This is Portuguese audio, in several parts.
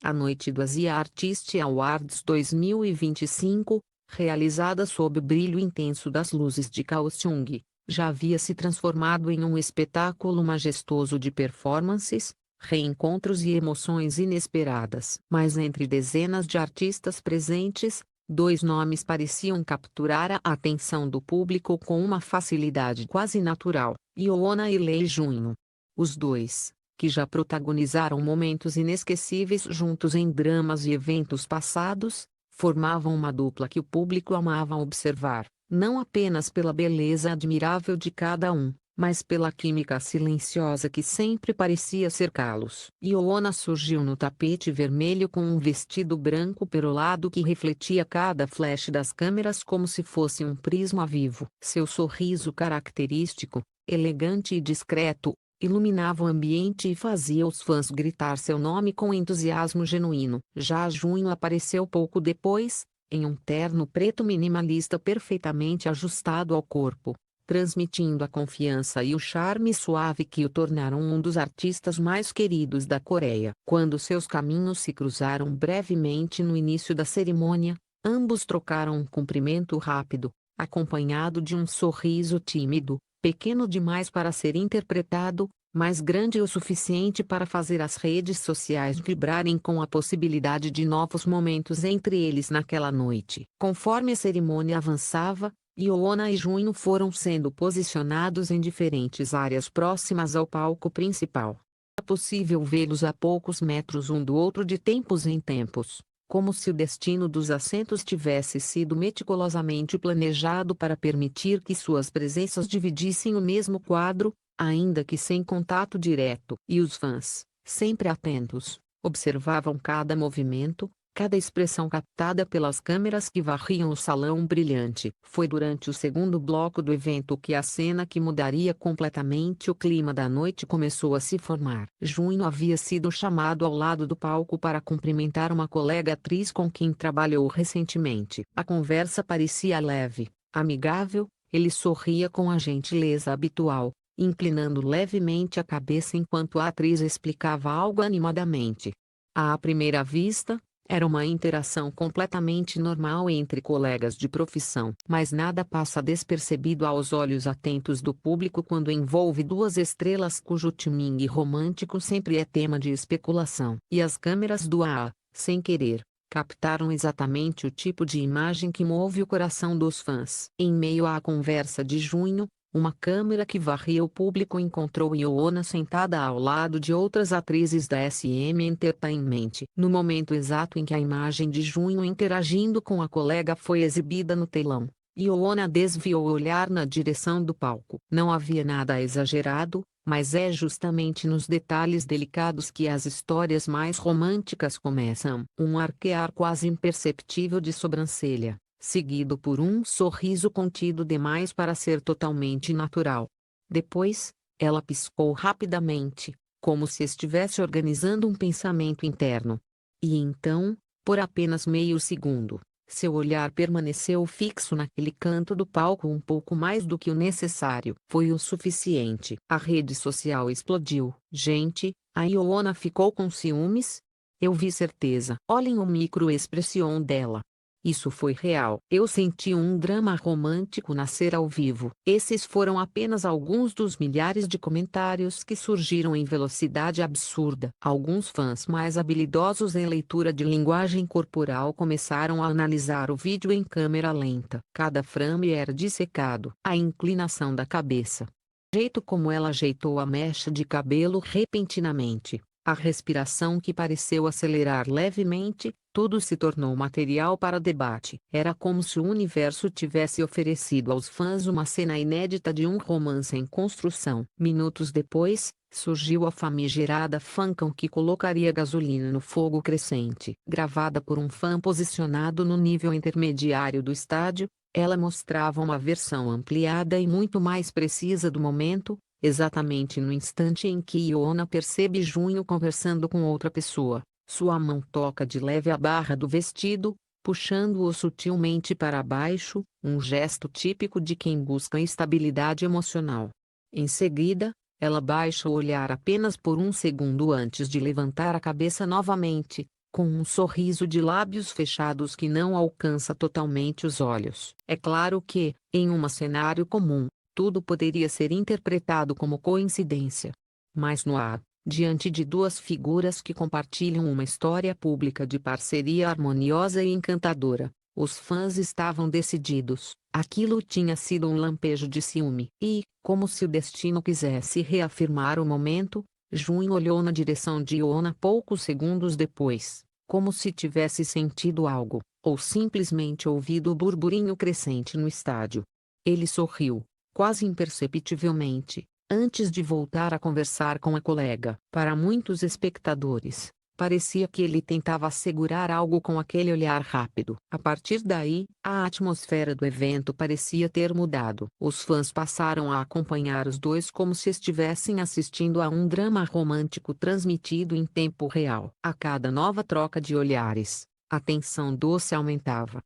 A noite do Asia Artist Awards 2025, realizada sob o brilho intenso das luzes de Kaohsiung, já havia se transformado em um espetáculo majestoso de performances, reencontros e emoções inesperadas. Mas entre dezenas de artistas presentes, dois nomes pareciam capturar a atenção do público com uma facilidade quase natural: Yoona e Lee Junho. Os dois, que já protagonizaram momentos inesquecíveis juntos em dramas e eventos passados, formavam uma dupla que o público amava observar, não apenas pela beleza admirável de cada um, mas pela química silenciosa que sempre parecia cercá-los. Yoona surgiu no tapete vermelho com um vestido branco perolado que refletia cada flash das câmeras como se fosse um prisma vivo. Seu sorriso característico, elegante e discreto, iluminava o ambiente e fazia os fãs gritar seu nome com entusiasmo genuíno. Já Junho apareceu pouco depois, em um terno preto minimalista perfeitamente ajustado ao corpo, transmitindo a confiança e o charme suave que o tornaram um dos artistas mais queridos da Coreia. Quando seus caminhos se cruzaram brevemente no início da cerimônia, ambos trocaram um cumprimento rápido, acompanhado de um sorriso tímido, pequeno demais para ser interpretado, mas grande o suficiente para fazer as redes sociais vibrarem com a possibilidade de novos momentos entre eles naquela noite. Conforme a cerimônia avançava, Yoona e Junho foram sendo posicionados em diferentes áreas próximas ao palco principal. É possível vê-los a poucos metros um do outro de tempos em tempos, como se o destino dos assentos tivesse sido meticulosamente planejado para permitir que suas presenças dividissem o mesmo quadro, ainda que sem contato direto. E os fãs, sempre atentos, observavam cada movimento, cada expressão captada pelas câmeras que varriam o salão brilhante. Foi durante o segundo bloco do evento que a cena que mudaria completamente o clima da noite começou a se formar. Junho havia sido chamado ao lado do palco para cumprimentar uma colega atriz com quem trabalhou recentemente. A conversa parecia leve, amigável, ele sorria com a gentileza habitual, inclinando levemente a cabeça enquanto a atriz explicava algo animadamente. À primeira vista, era uma interação completamente normal entre colegas de profissão. Mas nada passa despercebido aos olhos atentos do público quando envolve duas estrelas cujo timing romântico sempre é tema de especulação. E as câmeras do AA, sem querer, captaram exatamente o tipo de imagem que move o coração dos fãs. Em meio à conversa de Junho, uma câmera que varria o público encontrou Yoona sentada ao lado de outras atrizes da SM Entertainment. No momento exato em que a imagem de Junho interagindo com a colega foi exibida no telão, Yoona desviou o olhar na direção do palco. Não havia nada exagerado, mas é justamente nos detalhes delicados que as histórias mais românticas começam. Um arquear quase imperceptível de sobrancelha, seguido por um sorriso contido demais para ser totalmente natural. Depois, ela piscou rapidamente, como se estivesse organizando um pensamento interno. E então, por apenas meio segundo, seu olhar permaneceu fixo naquele canto do palco um pouco mais do que o necessário. Foi o suficiente. A rede social explodiu. Gente, a Yoona ficou com ciúmes? Eu vi certeza. Olhem o microexpressão dela. Isso foi real. Eu senti um drama romântico nascer ao vivo. Esses foram apenas alguns dos milhares de comentários que surgiram em velocidade absurda. Alguns fãs mais habilidosos em leitura de linguagem corporal começaram a analisar o vídeo em câmera lenta. Cada frame era dissecado. A inclinação da cabeça, o jeito como ela ajeitou a mecha de cabelo repentinamente, a respiração que pareceu acelerar levemente, tudo se tornou material para debate. Era como se o universo tivesse oferecido aos fãs uma cena inédita de um romance em construção. Minutos depois, surgiu a famigerada fancam que colocaria gasolina no fogo crescente. Gravada por um fã posicionado no nível intermediário do estádio, ela mostrava uma versão ampliada e muito mais precisa do momento, exatamente no instante em que Yoona percebe Junho conversando com outra pessoa. Sua mão toca de leve a barra do vestido, puxando-o sutilmente para baixo, um gesto típico de quem busca estabilidade emocional. Em seguida, ela baixa o olhar apenas por um segundo antes de levantar a cabeça novamente, com um sorriso de lábios fechados que não alcança totalmente os olhos. É claro que, em um cenário comum, tudo poderia ser interpretado como coincidência. Mas no ar, diante de duas figuras que compartilham uma história pública de parceria harmoniosa e encantadora, os fãs estavam decididos. Aquilo tinha sido um lampejo de ciúme. E, como se o destino quisesse reafirmar o momento, Jun olhou na direção de Ioana poucos segundos depois, como se tivesse sentido algo, ou simplesmente ouvido o burburinho crescente no estádio. Ele sorriu, quase imperceptivelmente, antes de voltar a conversar com a colega. Para muitos espectadores, parecia que ele tentava assegurar algo com aquele olhar rápido. A partir daí, a atmosfera do evento parecia ter mudado. Os fãs passaram a acompanhar os dois como se estivessem assistindo a um drama romântico transmitido em tempo real. A cada nova troca de olhares, a tensão doce aumentava.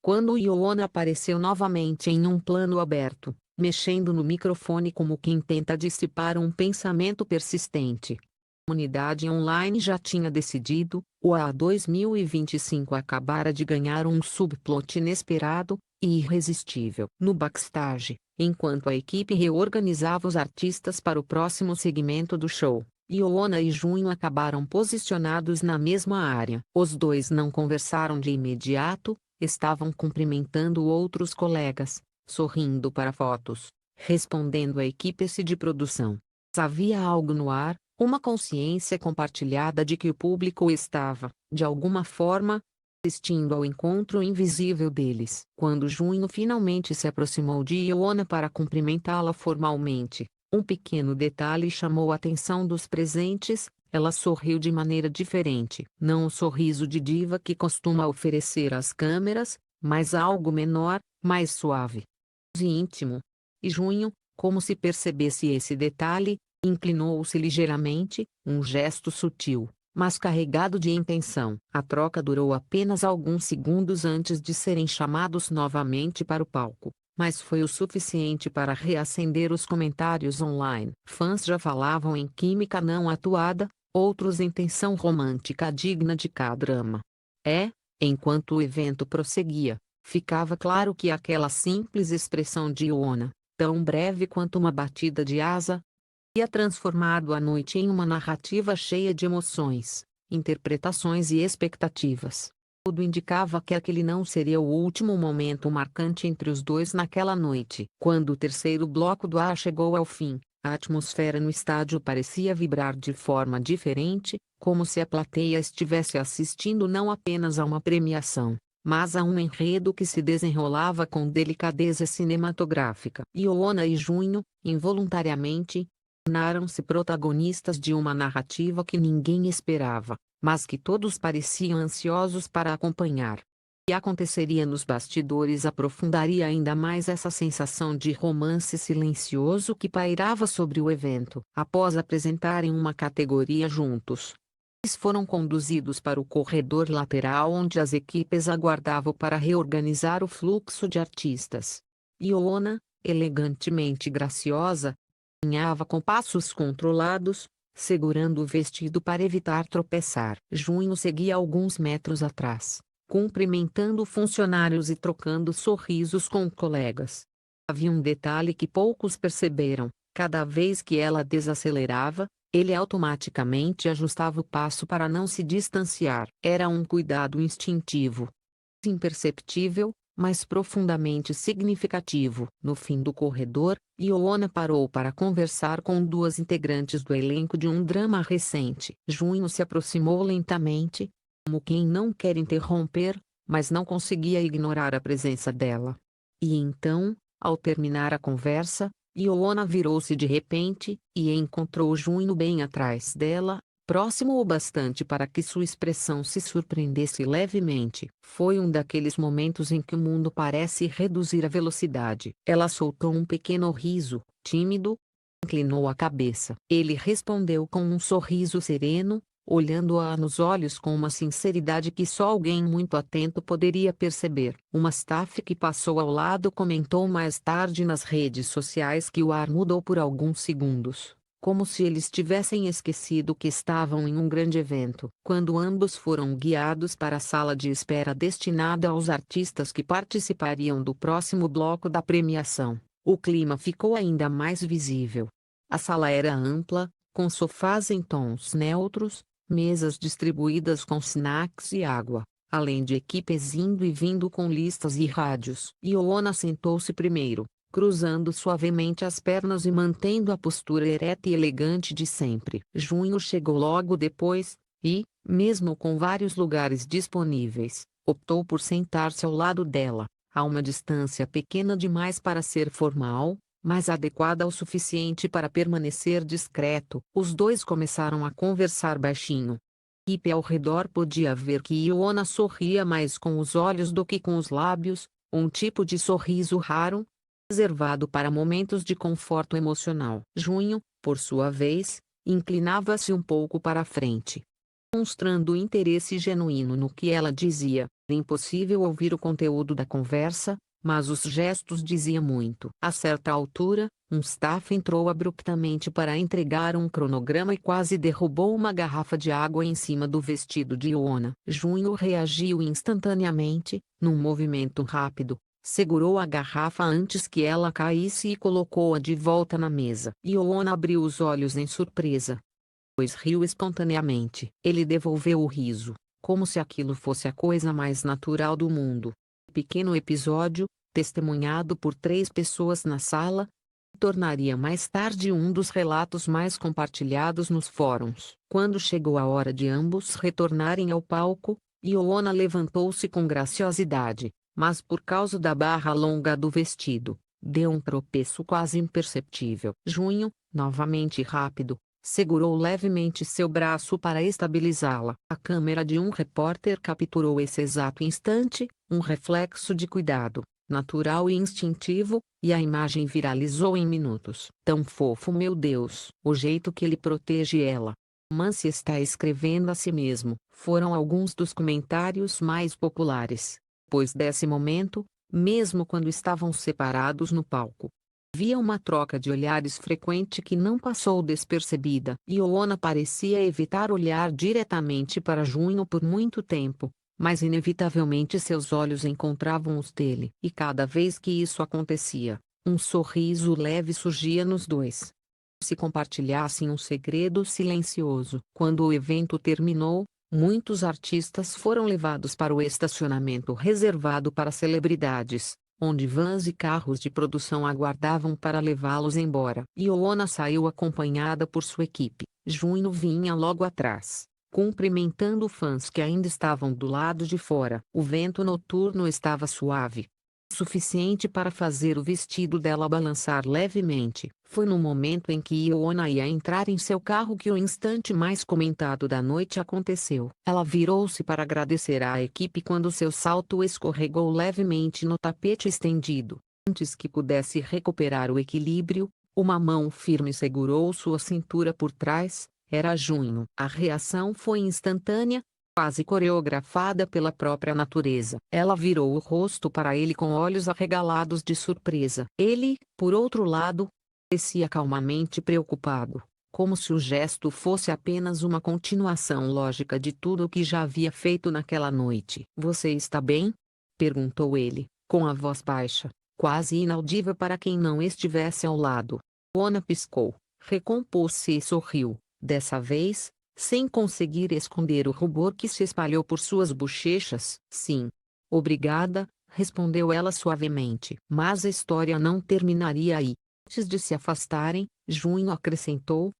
Quando Ioana apareceu novamente em um plano aberto, mexendo no microfone como quem tenta dissipar um pensamento persistente. A comunidade online já tinha decidido, o A 2025 acabara de ganhar um subplot inesperado e irresistível. No backstage, enquanto a equipe reorganizava os artistas para o próximo segmento do show, Ioana e Junho acabaram posicionados na mesma área. Os dois não conversaram de imediato, estavam cumprimentando outros colegas, sorrindo para fotos, respondendo à equipe de produção. Havia algo no ar, uma consciência compartilhada de que o público estava, de alguma forma, assistindo ao encontro invisível deles. Quando Junho finalmente se aproximou de Ioana para cumprimentá-la formalmente, um pequeno detalhe chamou a atenção dos presentes. Ela sorriu de maneira diferente. Não o sorriso de diva que costuma oferecer às câmeras, mas algo menor, mais suave e íntimo. E Junho, como se percebesse esse detalhe, inclinou-se ligeiramente, um gesto sutil, mas carregado de intenção. A troca durou apenas alguns segundos antes de serem chamados novamente para o palco, mas foi o suficiente para reacender os comentários online. Fãs já falavam em química não atuada, outros em tensão romântica digna de K-drama. Enquanto o evento prosseguia, ficava claro que aquela simples expressão de Ioana, tão breve quanto uma batida de asa, havia transformado a noite em uma narrativa cheia de emoções, interpretações e expectativas. Tudo indicava que aquele não seria o último momento marcante entre os dois naquela noite. Quando o terceiro bloco do A chegou ao fim, a atmosfera no estádio parecia vibrar de forma diferente, como se a plateia estivesse assistindo não apenas a uma premiação, mas a um enredo que se desenrolava com delicadeza cinematográfica. Ioana e Junho, involuntariamente, tornaram-se protagonistas de uma narrativa que ninguém esperava, mas que todos pareciam ansiosos para acompanhar. O que aconteceria nos bastidores aprofundaria ainda mais essa sensação de romance silencioso que pairava sobre o evento. Após apresentarem uma categoria juntos, eles foram conduzidos para o corredor lateral onde as equipes aguardavam para reorganizar o fluxo de artistas. Ioana, elegantemente graciosa, caminhava com passos controlados, segurando o vestido para evitar tropeçar. Junho seguia alguns metros atrás, cumprimentando funcionários e trocando sorrisos com colegas. Havia um detalhe que poucos perceberam: cada vez que ela desacelerava, ele automaticamente ajustava o passo para não se distanciar. Era um cuidado instintivo, imperceptível, mas profundamente significativo. No fim do corredor, Ioana parou para conversar com duas integrantes do elenco de um drama recente. Junho se aproximou lentamente, como quem não quer interromper, mas não conseguia ignorar a presença dela. E então, ao terminar a conversa, Ioana virou-se de repente, e encontrou Junho bem atrás dela, próximo o bastante para que sua expressão se surpreendesse levemente. Foi um daqueles momentos em que o mundo parece reduzir a velocidade. Ela soltou um pequeno riso, tímido, inclinou a cabeça. Ele respondeu com um sorriso sereno, olhando-a nos olhos com uma sinceridade que só alguém muito atento poderia perceber. Uma staff que passou ao lado comentou mais tarde nas redes sociais que o ar mudou por alguns segundos, como se eles tivessem esquecido que estavam em um grande evento. Quando ambos foram guiados para a sala de espera destinada aos artistas que participariam do próximo bloco da premiação, o clima ficou ainda mais visível. A sala era ampla, com sofás em tons neutros, mesas distribuídas com snacks e água, além de equipes indo e vindo com listas e rádios. Ioana sentou-se primeiro, cruzando suavemente as pernas e mantendo a postura ereta e elegante de sempre. Junho chegou logo depois, e, mesmo com vários lugares disponíveis, optou por sentar-se ao lado dela, a uma distância pequena demais para ser formal, mas adequada o suficiente para permanecer discreto. Os dois começaram a conversar baixinho. A equipe ao redor podia ver que Ioana sorria mais com os olhos do que com os lábios, um tipo de sorriso raro, reservado para momentos de conforto emocional. Junho, por sua vez, inclinava-se um pouco para a frente, mostrando interesse genuíno no que ela dizia. Era impossível ouvir o conteúdo da conversa, mas os gestos diziam muito. A certa altura, um staff entrou abruptamente para entregar um cronograma e quase derrubou uma garrafa de água em cima do vestido de Ioana. Junho reagiu instantaneamente, num movimento rápido. Segurou a garrafa antes que ela caísse e colocou-a de volta na mesa. Ioana abriu os olhos em surpresa, pois riu espontaneamente. Ele devolveu o riso, como se aquilo fosse a coisa mais natural do mundo. O pequeno episódio, testemunhado por 3 pessoas na sala, tornaria mais tarde um dos relatos mais compartilhados nos fóruns. Quando chegou a hora de ambos retornarem ao palco, Ioana levantou-se com graciosidade, mas por causa da barra longa do vestido, deu um tropeço quase imperceptível. Junho, novamente rápido, segurou levemente seu braço para estabilizá-la. A câmera de um repórter capturou esse exato instante, um reflexo de cuidado, natural e instintivo, e a imagem viralizou em minutos. Tão fofo, meu Deus! O jeito que ele protege ela. Mance está escrevendo a si mesmo, foram alguns dos comentários mais populares. Depois desse momento, mesmo quando estavam separados no palco, havia uma troca de olhares frequente que não passou despercebida. Ioana parecia evitar olhar diretamente para Junho por muito tempo, mas inevitavelmente seus olhos encontravam os dele. E cada vez que isso acontecia, um sorriso leve surgia nos dois. Se compartilhassem um segredo silencioso. Quando o evento terminou, muitos artistas foram levados para o estacionamento reservado para celebridades, onde vans e carros de produção aguardavam para levá-los embora. Ioana saiu acompanhada por sua equipe. Junho vinha logo atrás, cumprimentando fãs que ainda estavam do lado de fora. O vento noturno estava suave, suficiente para fazer o vestido dela balançar levemente. Foi no momento em que Ioana ia entrar em seu carro que o instante mais comentado da noite aconteceu. Ela virou-se para agradecer à equipe quando seu salto escorregou levemente no tapete estendido. Antes que pudesse recuperar o equilíbrio, uma mão firme segurou sua cintura por trás. Era Junho. A reação foi instantânea, quase coreografada pela própria natureza. Ela virou o rosto para ele com olhos arregalados de surpresa. Ele, por outro lado, parecia calmamente preocupado, como se o gesto fosse apenas uma continuação lógica de tudo o que já havia feito naquela noite. "Você está bem?" perguntou ele, com a voz baixa, quase inaudível para quem não estivesse ao lado. Ona piscou, recompôs-se e sorriu, dessa vez, sem conseguir esconder o rubor que se espalhou por suas bochechas. "Sim. Obrigada", respondeu ela suavemente. Mas a história não terminaria aí. Antes de se afastarem, Junho acrescentou,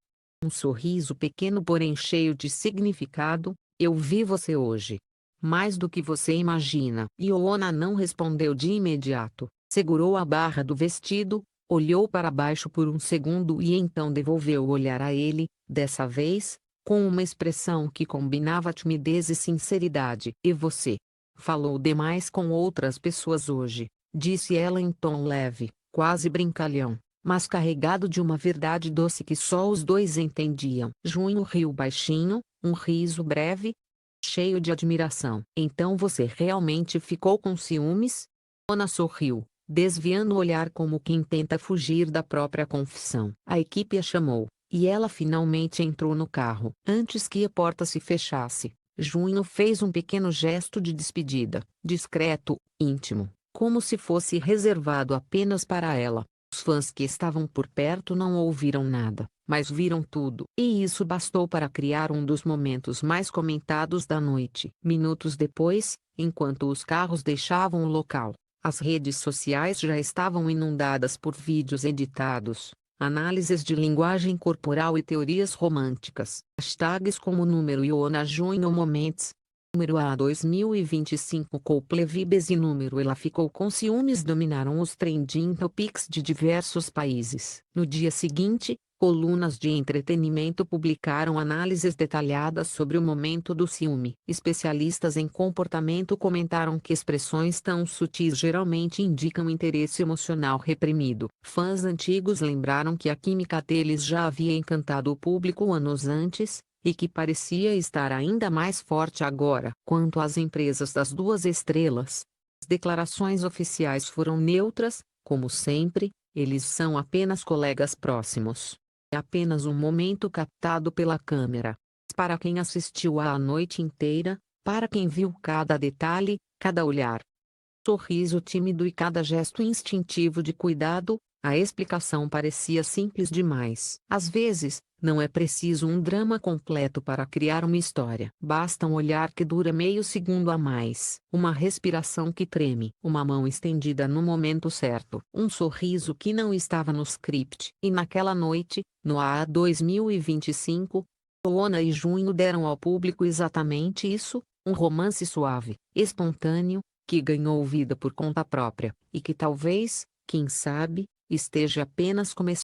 um sorriso pequeno porém cheio de significado: "Eu vi você hoje. Mais do que você imagina." Ioana não respondeu de imediato. Segurou a barra do vestido, olhou para baixo por um segundo e então devolveu o olhar a ele, dessa vez, com uma expressão que combinava timidez e sinceridade. "E você? Falou demais com outras pessoas hoje?" disse ela em tom leve, quase brincalhão, mas carregado de uma verdade doce que só os dois entendiam. Junho riu baixinho, um riso breve, cheio de admiração. "Então você realmente ficou com ciúmes?" Ana sorriu, desviando o olhar como quem tenta fugir da própria confissão. A equipe a chamou, E ela finalmente entrou no carro. Antes que a porta se fechasse, Junho fez um pequeno gesto de despedida, discreto, íntimo, como se fosse reservado apenas para ela. Os fãs que estavam por perto não ouviram nada, mas viram tudo. E isso bastou para criar um dos momentos mais comentados da noite. Minutos depois, enquanto os carros deixavam o local, as redes sociais já estavam inundadas por vídeos editados, análises de linguagem corporal e teorias românticas. Hashtags como número Iona Junho Moments, número A 2025 Coldplay Vibes e número Ela ficou com ciúmes dominaram os trending topics de diversos países. No dia seguinte, colunas de entretenimento publicaram análises detalhadas sobre o momento do ciúme. Especialistas em comportamento comentaram que expressões tão sutis geralmente indicam interesse emocional reprimido. Fãs antigos lembraram que a química deles já havia encantado o público anos antes, e que parecia estar ainda mais forte agora. Quanto às empresas das duas estrelas, as declarações oficiais foram neutras, como sempre, eles são apenas colegas próximos. É apenas um momento captado pela câmera. Para quem assistiu a noite inteira, para quem viu cada detalhe, cada olhar, sorriso tímido e cada gesto instintivo de cuidado, a explicação parecia simples demais. Às vezes, não é preciso um drama completo para criar uma história. Basta um olhar que dura meio segundo a mais, uma respiração que treme, uma mão estendida no momento certo, um sorriso que não estava no script. E naquela noite, no AA 2025, Luana e Junho deram ao público exatamente isso, um romance suave, espontâneo, que ganhou vida por conta própria, e que talvez, quem sabe, esteja apenas começando.